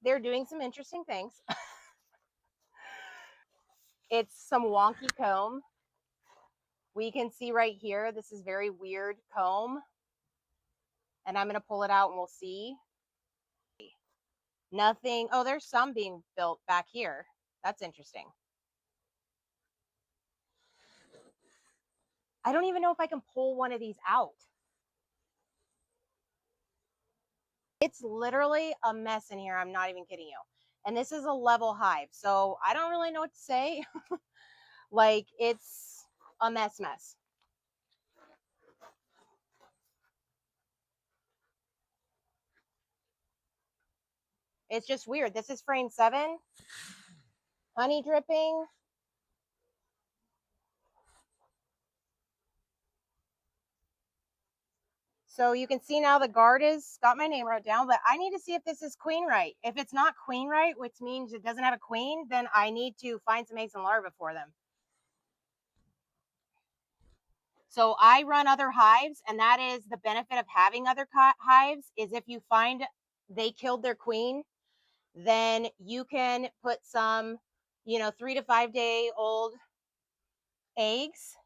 they're doing some interesting things. It's some wonky comb. We can see right here, this is very weird comb. And I'm going to pull it out and we'll see. Nothing. Oh, there's some being built back here. That's interesting. I don't even know if I can pull one of these out. It's literally a mess in here. I'm not even kidding you. And this is a level hive. So I don't really know what to say. Like, it's a mess. It's just weird. This is frame 7. Honey dripping. So you can see now the guard is got my name wrote down, but I need to see if this is queen right. If it's not queen right, which means it doesn't have a queen, then I need to find some eggs and larvae for them. So I run other hives, and that is the benefit of having other hives is if you find they killed their queen, then you can put some, 3 to 5 day old eggs.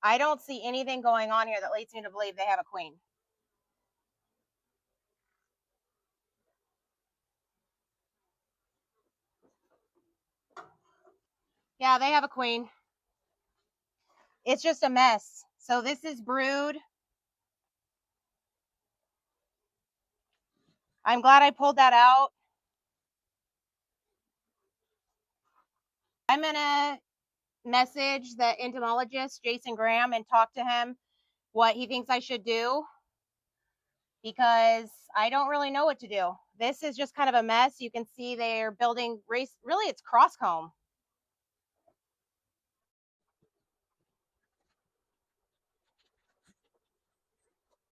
I don't see anything going on here that leads me to believe they have a queen. Yeah, they have a queen. It's just a mess. So this is brood. I'm glad I pulled that out. I'm going to message the entomologist, Jason Graham, and talk to him what he thinks I should do because I don't really know what to do. This is just kind of a mess. You can see they're building really it's crosscomb.